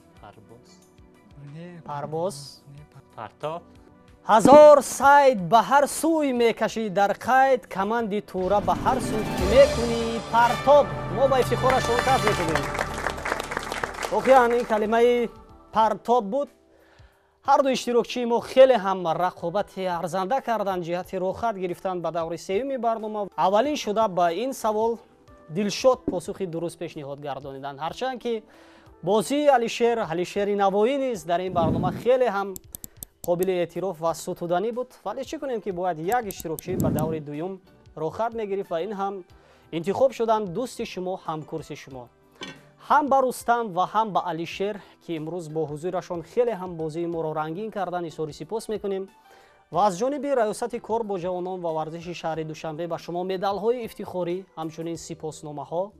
[SPEAKER 1] پرواز.
[SPEAKER 2] پرتاب.
[SPEAKER 1] 1000 صید به هر سوی میکشی در قید کمندی توره به هر سوی که میکنی پرتاب. ما با افتخارش رو کف میکنیم. واقعا این کلمه پرتاب بود. هر 2 اشتراکچی ما خیلی هم رقابت ارزنده کردن جهت راحت گرفتن به دور سوم برنامه. اولین شده با این سوال دلشاد پاسخی درست پیشنهاد گردانیدند. هرچند که بازی علیشیر نوایی نیز در این برنامه خیلی هم قابل اعتراف و ستودنی بود، ولی چی کنیم که باید یک اشتراکچی به دور دوم راحت میگرفت و این هم انتخاب شدن دوست شما، همکرس شما، هم به رستم و هم به علیشیر که امروز با حضورشان خیلی هم بازی ما را رنگین کردن اظهار سپاس میکنیم و از جانب ریاست کار با جوانان و ورزش شهر دوشنبه به شما مدال های افتخاری، همچنین سپاسنامه ها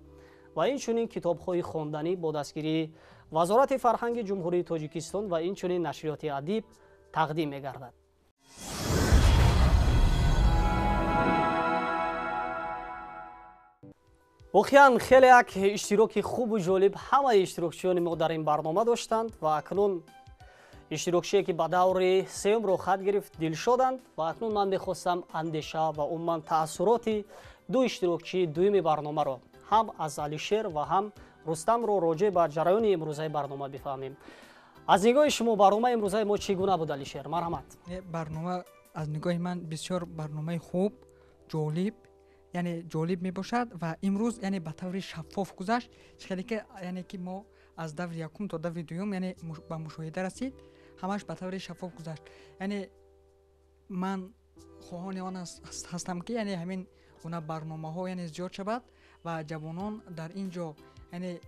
[SPEAKER 1] و اینچنین کتاب های خواندنی با دستگیری وزارت فرهنگ جمهوری تاجیکستان و اینچنین نشریات ادب تقدیم می‌گردد. واقعا خیلی یک اشتراک خوب و جالب همه اشتراکچیان ما در این برنامه داشتند و اکنون اشتراکچی که به دور سوم رو خط گرفت دلشادند و اکنون من می‌خواستم اندیشه و عموما تأثیرات 2 اشتراکچی دوم برنامه رو هم از علیشیر و هم رستم رو راجع به جریان امروزه برنامه بفهمیم. از نگاه شما برنامه امروزه ما چگونه بود علیشیر؟ مرحمت.
[SPEAKER 3] برنامه از نگاه من بسیار برنامه خوب، جالب، یعنی جالب می باشد و امروز یعنی به طور شفاف گذشت. خیلی که یعنی که ما از دور یکم تا دور دوم یعنی به مشاهده رسید، همش به طور شفاف گذشت. یعنی من خواهان آن هستم که یعنی همین اونا برنامه‌ها یعنی زیاد شود و جوانان در اینجا یعنی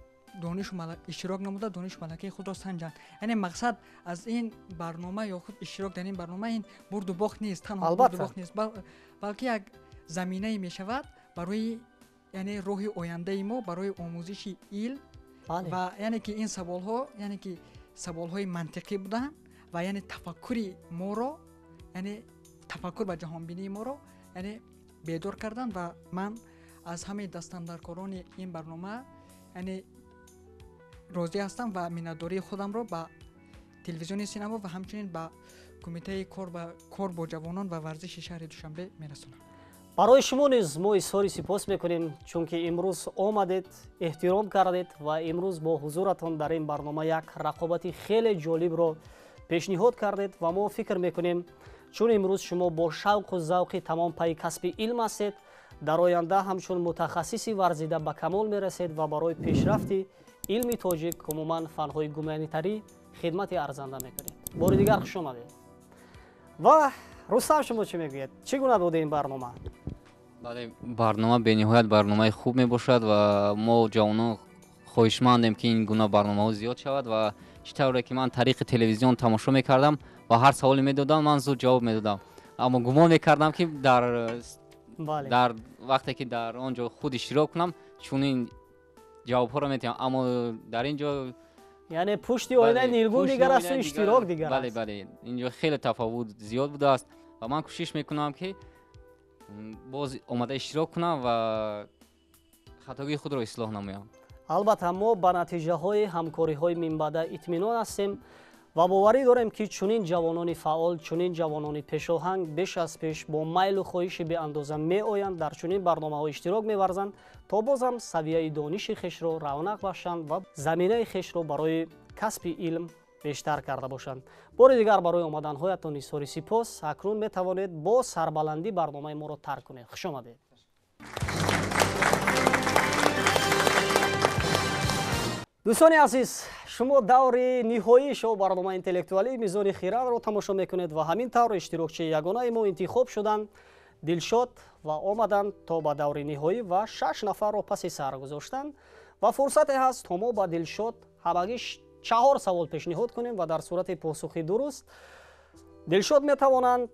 [SPEAKER 3] دانش و اشتراک نموده دانش و ملکه خود را سنجند. یعنی مقصد از این برنامه یا خود اشتراک در این برنامه این برد و باخت نیست، تنها برد و باخت نیست، بلکه یک زمینه می شود برای یعنی روح آینده ما، برای آموزش علم
[SPEAKER 1] بله.
[SPEAKER 3] و یعنی که این سوال ها یعنی که سوال های منطقی بودن و یعنی تفکری ما رو یعنی تفکر و جهان بینی ما رو یعنی بیدار کردن و من از همه دستاندرکاران این برنامه یعنی راضی هستم و منتداری خودم رو به تلویزیون سینما و همچنین به کمیته کار با جوانان و ورزش شهر دوشنبه میرسونم.
[SPEAKER 1] برای شما نیز ما اظهار سپاس میکنیم چون که امروز آمدید، احترام کردید و امروز با حضورتان در این برنامه یک رقابت خیلی جالب رو پیشنهاد کردید و ما فکر میکنیم چون امروز شما با شوق و ذوق تمام پای کسب علم هستید، در آینده همچون متخصصی ورزیده به کمال میرسید و برای پیشرفت علم تاجیک عموما فنهای گومانیتری خدمت ارزنده میکنید. بار دیگر خوش آمدید. و رستم شما چی میگوید؟ چگونه بوده این برنامه؟
[SPEAKER 4] بله، برنامه بینهایت برنامه خوب می باشد و ما جوانان خواهشمندیم که این گونه برنامه ها زیاد شود و چطوره که من طریق تلویزیون تماشا میکردم و هر سوالی میدادم من زود جواب میدادم، اما گمان میکردم که در وقتی که در آنجا خود اشتراک کنم چون این جواب ها رو میتونم، اما در اینجا
[SPEAKER 1] یعنی پشت آینه نیلگون دیگر است و اشتراک دیگر است.
[SPEAKER 4] بله اینجا خیلی تفاوت زیاد بوده است و من کوشش میکنم که باز اومده اشتراک کنم و خطاگی خود را اصلاح نمایم.
[SPEAKER 1] البته ما به نتیجه های همکاری های منبعد اطمینان هستیم و باوری داریم که چنین جوانان فعال، چنین جوانان پیشاهنگ بیش از پیش با میل و خواهش به اندازه می آیند در چنین برنامه ها اشتراک می‌ورزند تا بازم سویه دانش خویش را رونق بخشند و زمینه خویش را برای کسب علم بیشتر کرده باشند. بار دیگر برای آمدن هایتان اظهار سپاس. اکنون می توانید با سربلندی برنامه ما را ترک کنید. خوش آمدید. دوستان عزیز، شما دور نهایی شو برنامه اینتלקتوالی میزان خیرات رو تماشا میکنید و همین طور اشتراکچی یگانه ما انتخاب شدن دلشاد و آمدن تا به دور نهایی و 6 نفر رو پس سر گذاشتن و فرصت هست تا ما با دلشاد همگی 4 سوال پیشنهاد کنیم و در صورت پاسخ درست دلشاد میتوانند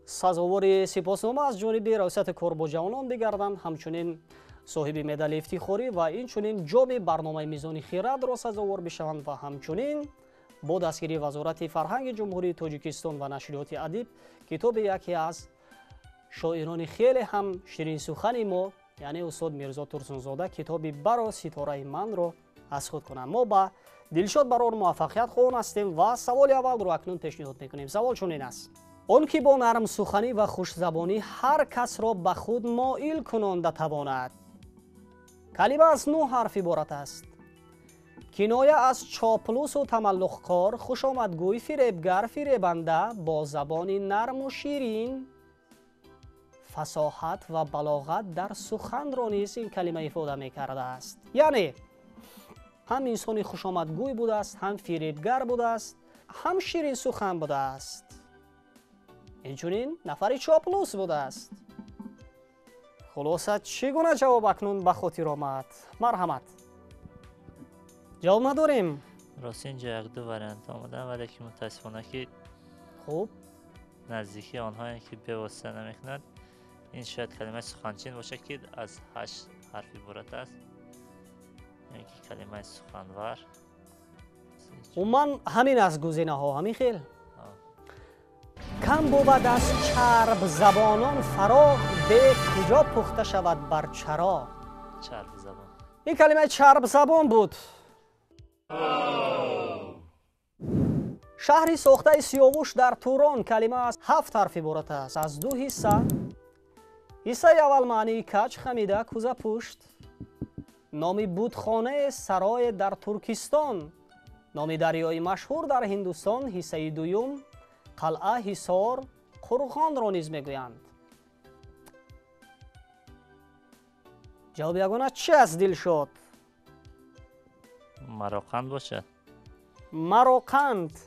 [SPEAKER 1] سزاوار سپاسنامه از جانب ریاست کار با جوانان بگردند، همچنین صاحب مدال افتخاری و اینچنین جام برنامه میزان خیرات را سزاوار بشوند و همچنین با دستگیری وزارت فرهنگ جمهوری تاجیکستان و نشریات ادب کتاب یکی از شاعران خیلی هم شیرین سخن ما یعنی استاد میرزا ترسونزاده کتاب برا ستاره من را از خود کنند. ما با دلشاد برای موفقیت خواهان هستیم و سوال اول رو اکنون پیشنهاد میکنیم. سوال چنین است: آن که با نرم سخنی و خوش زبانی هر کس را به خود مایل کننده تواند. کلمه از 9 حرف عبارت است. کنایه از چاپلوس و تملق‌کار، خوش آمدگوی، فریبگر، فریبنده، با زبانی نرم و شیرین، فصاحت و بلاغت در سخن را نیز این کلمه افاده می کرده است. یعنی هم انسانی خوش آمدگوی بوده است، هم فریبگر بوده است، هم شیرین سخن بوده است. اینچنین نفری چاپلوس بوده است. خلاصه چگونه جواب اکنون به خاطر آمد؟ مرحمت. جواب نداریم.
[SPEAKER 2] راست اینجا یک دو وریانت آمدن ولی که متاسفانه که
[SPEAKER 1] خوب
[SPEAKER 2] نزدیکی آنها که به واسطه نمیکنند. این شاید کلمه سخنچین باشه که از 8 حرف عبارت است. یعنی که کلمه سخنور.
[SPEAKER 1] و من همین از گزینه ها همین خیل کم بود از چرب زبانان فراغ، به کجا پخته شود بر چراغ.
[SPEAKER 2] چرب زبان.
[SPEAKER 1] این کلمه چرب زبان بود. شهری ساخته سیاوش در توران کلمه از 7 حرف عبارت است. از 2 حصه. حصه اول معنی کج خمیده کوزه پشت. نام بودخانه سرای در ترکستان. نام دریای مشهور در هندوستان. حصه دوم قلعه حصار قرغان را نیز میگویند. جواب یگانه چی از دلشاد؟
[SPEAKER 2] مراقند باشه.
[SPEAKER 1] مراقند.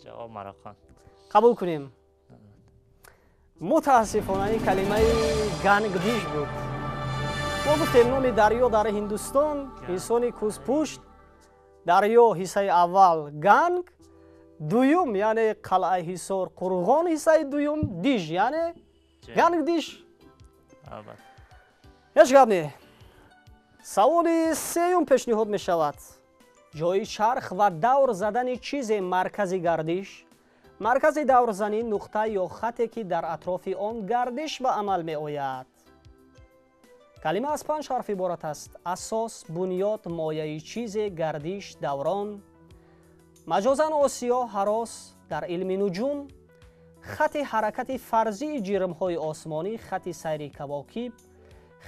[SPEAKER 2] جواب مراقند.
[SPEAKER 1] قبول کنیم. متاسفانه این کلمه گنگدیش بود. ما گفتیم نام دریا در هندوستان انسانی کوز پشت. دریا حصه اول گنگ، دوم یعنی قلعه حصار قرغان، حصه دوم دیش یعنی گنگ دیش.
[SPEAKER 2] البته
[SPEAKER 1] هیچ گپ نی. саволи сеюм пешниҳод мешавад. ҷои чарх ва давр задани чизе маркази гардиш? маркази даврзанӣ нуқта ё хате ки дар атрофи он гардиш ба амал меояд. калима аз 5 ҳарф иборат аст. асос, бунёд, мояи чизе, гардиш, даврон. маҷозан осиё, ҳарос, дар илми нуҷум, хати ҳаракати фарзии ҷирмҳои осмонӣ, хати сайри кавокиб,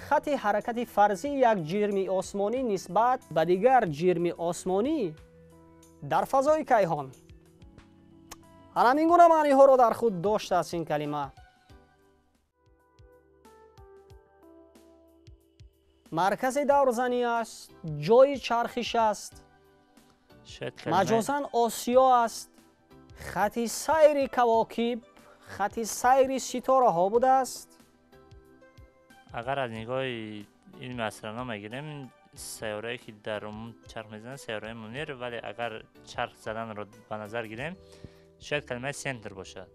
[SPEAKER 1] хати ҳаракати фарзии як ҷирми осмонӣ нисбат ба дигар ҷирми осмонӣ дар фазои кайҳон. ҳамин гуна маъниҳоро дар худ доштааст ин калима. маркази даврзанӣ аст, ҷои чархиш аст, маҷозан осиё аст, хати сайри кавокиб, хати сайри ситораҳо будааст.
[SPEAKER 2] агар аз нигоҳи илми астрономия гирем, сайёрае ки дар чарх мезанад сайёраи мунир, вале агар чарх заданро ба назар гирем, шояд калимаи сентр бошад.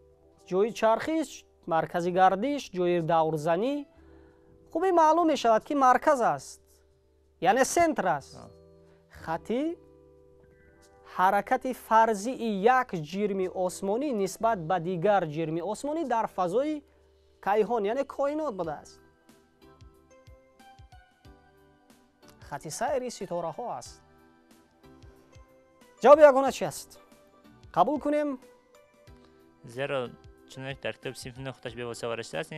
[SPEAKER 1] ҷои чархиш, маркази гардиш, ҷои даврзанӣ хубе маълум мешавад ки марказ аст, яъне сентр аст. хати ҳаракати фарзии як ҷирми осмонӣ нисбат ба дигар ҷирми осмонӣ дар фазои кайҳон, яъне коинот будааст. хати сайри ситораҳо аст. ҷавоби ягона чи аст? қабул кунем?
[SPEAKER 2] зеро чуноне ки дар китоби синфи нуқташ бевосита варишта аст,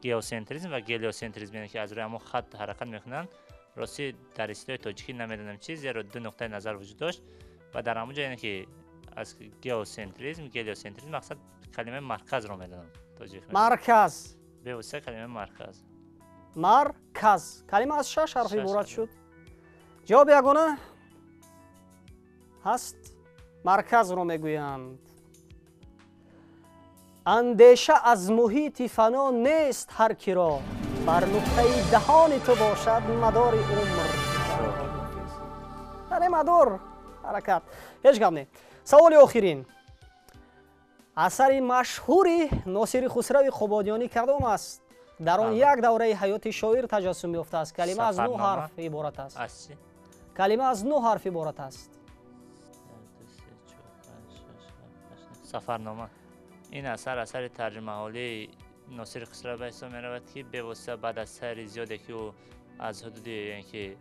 [SPEAKER 2] геосентризм ва гелиосентризм, яъне ки аз рӯи ҳамон хат ҳаракат мекунанд. рости дар историёи тоҷикӣ намедонам чи, зеро ду нуқтаи назар вуҷуд дошт ва дар ҳамон ҷо, яъне ки аз геосентризм, гелиосентризм мақсад калимаи марказро медонам.
[SPEAKER 1] марказ,
[SPEAKER 2] бевосита калимаи марказ.
[SPEAKER 1] марказ. калима аз 6 ҳарф иборат шуд. ҷавоби ягона ҳаст. марказро мегӯянд. андеша аз муҳити фано нест ҳар киро, бар нуқтаи даҳони ту бошад мадори умр. яъне мадор ҳаракат. ҳеҷ гап не. саволи охирин. асари машҳури Носири Хусрави Қободиёнӣ кадом аст? дар он як давраи ҳаёти шоир таҷассум ёфтааст. калима аз 9 ҳарф иборат аст. калима аз 9 ҳарф иборат аст.
[SPEAKER 2] сафарнома. ин асар асари тарҷумаҳолии Носири Хусрав ба ҳисоб меравад ки бевосита баъд аз сайри зиёде ки ӯ аз ҳудуди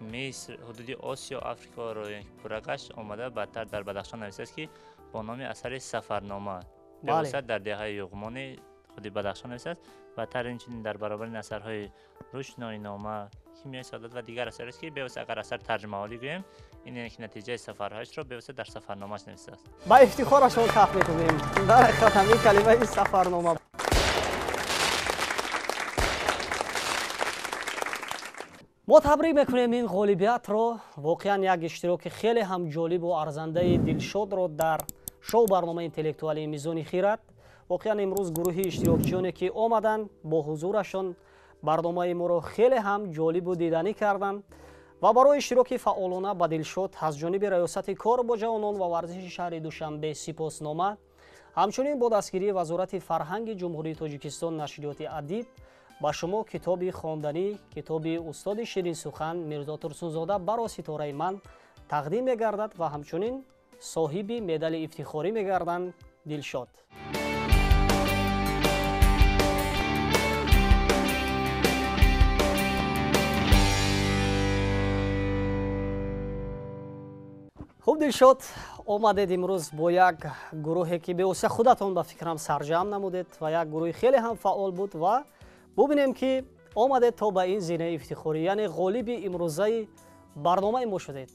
[SPEAKER 2] миср, ҳудуди осиё, африкоро пурра гашт, омада баъдтар дар Бадахшон нависааст ки бо номи асари сафарнома. бевосита дар деҳаи юғмони худи Бадахшон нависааст. баъдтар инчунин дар баробари асарҳои рӯшноинома, кимиёи саодат ва дигар асарест ки бевосита агар асар тарҷумаҳолӣ гӯем, ин яъне ки натиҷаи сафарҳояшро бевосита дар сафарномааш нависааст.
[SPEAKER 1] ба ифтихорашон каф мекунем. дар ҳақиқат ҳамин калимаи сафарнома. мо табрик мекунем ин ғолибиятро. воқеан як иштироки хеле ҳам ҷолибу арзандаи дилшодро дар шоу барномаи интеллектуалии мизони хират. воқеан имрӯз гурӯҳи иштирокчиёне ки омаданд бо ҳузурашон барномаи моро хеле ҳам ҷолибу диданӣ карданд ва барои иштироки фаъолона ба дилшод аз ҷониби раёсати кор бо ҷавонон ва варзиши шаҳри Душанбе сипоснома, ҳамчунин бо дастгирии Вазорати фарҳанги Ҷумҳурии Тоҷикистон нашриёти адиб ба шумо китоби хонданӣ, китоби устоди Ширинсухан Мирзо Турсунзода баро ситораи ман тақдим мегардад ва ҳамчунин соҳиби медали ифтихорӣ мегарданд Дилшод. хуб Дилшод, омадед имрӯз бо як гурӯҳе ки бевосита худатон ба фикрам сарҷамъ намудед ва як гурӯҳи хеле ҳам фаъол буд ва бубинем ки омадед то ба ин зинаи ифтихорӣ, яъне ғолиби имрӯзаи барномаи мо шудед.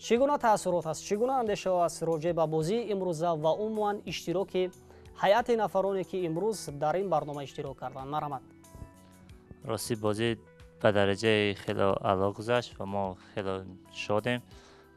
[SPEAKER 1] чӣ гуна таассурот аст, чӣ гуна андеша аст роҷеъ ба бозии имрӯза ва умуман иштироки ҳайати нафароне ки имрӯз дар ин барнома иштирок карданд? марҳамат.
[SPEAKER 2] рости бозӣ ба дараҷаи хеле аъло гузашт ва мо хеле шодем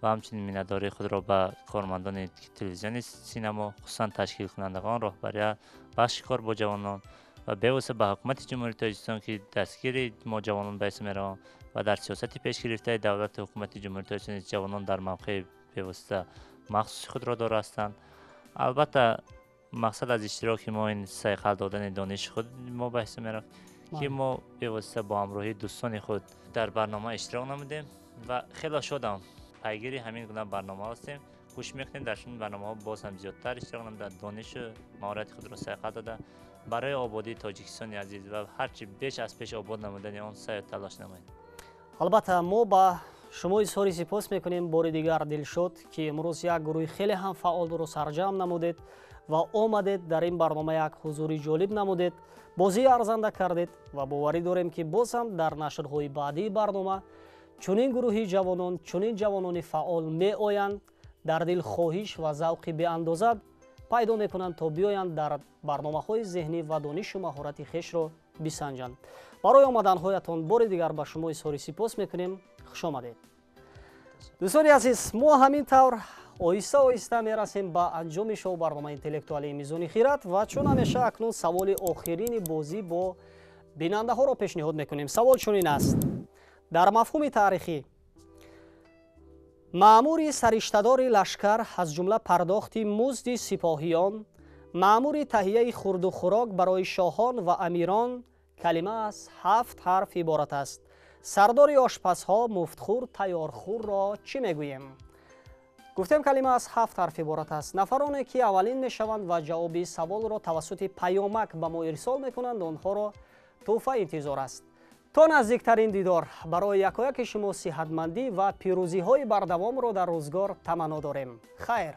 [SPEAKER 2] ва ҳамчунин миннатдории худро ба кормандони телевизиони синамо, хусусан ташкилкунандагон, роҳбария бахши кор бо ҷавонон ва бевосита ба ҳукумати ҷумҳурии Тоҷикистон ки дастгири мо ҷавонон ба ҳисоб мераванд ва дар сиёсати пешгирифтаи давлати ҳукумати ҷумҳурии Тоҷикистон ҷавонон дар мавқеи бевосита махсуси худро дора ҳастанд. албатта мақсад аз иштироки мо ин сайқал додани дониши худ мо ба ҳисоб мерафт که ما به واسطه با همراهی دوستان خود در برنامه اشتراک نمودیم و خیلی شدم پیگیری همین گونه برنامه هستیم. خوش میکنیم در این برنامه ها باز هم زیادتر اشتراک نموده، دانش و مهارت خود را سعی داده برای آبادی تاجیکستان عزیز و هرچی بیش از پیش آباد نمودن آن سعی تلاش نماییم.
[SPEAKER 1] البته ما با شما اظهار سپاس میکنیم بار دیگر دلشد که امروز یک گروه خیلی هم فعال رو سرجم نمودید و آمدید در این برنامه یک حضوری جالب نمودید، بازی ارزنده کردید و باوری داریم که باز هم در نشرهای بعدی برنامه چنین گروهی جوانان، چنین جوانان فعال می آیند در دل خواهش و ذوق به اندازه پیدا میکنند تا بیایند در برنامه‌های ذهنی و دانش و مهارت خویش را بسنجند. برای آمدن‌هایتان بار دیگر به شما اظهار سپاس میکنیم. خوش آمدید. دوستان عزیز، ما همین طور آهسته آهسته میرسیم به انجام شو برنامه اینتלקتوالی میزان خیرات و چون همیشه اکنون سوال آخرین بازی با بیننده ها را پیشنهاد میکنیم. سوال چنین است: در مفهوم تاریخی مأمور سرشته‌دار لشکر از جمله پرداخت مزد سپاهیان، مأمور تهیه خورد و خوراک برای شاهان و امیران کلمه از 7 حرف عبارت است. سردار آشپزها مفتخور تیارخور را چی میگوییم؟ گفتیم کلمه از 7 حرف عبارت است. نفرانی که اولین میشوند و جواب سوال را توسط پیامک به ما ارسال میکنند آنها را تحفه انتظار است. تا نزدیکترین دیدار، برای یکایک شما صحتمندی و پیروزی های بردوام را در روزگار تمنا داریم. خیر.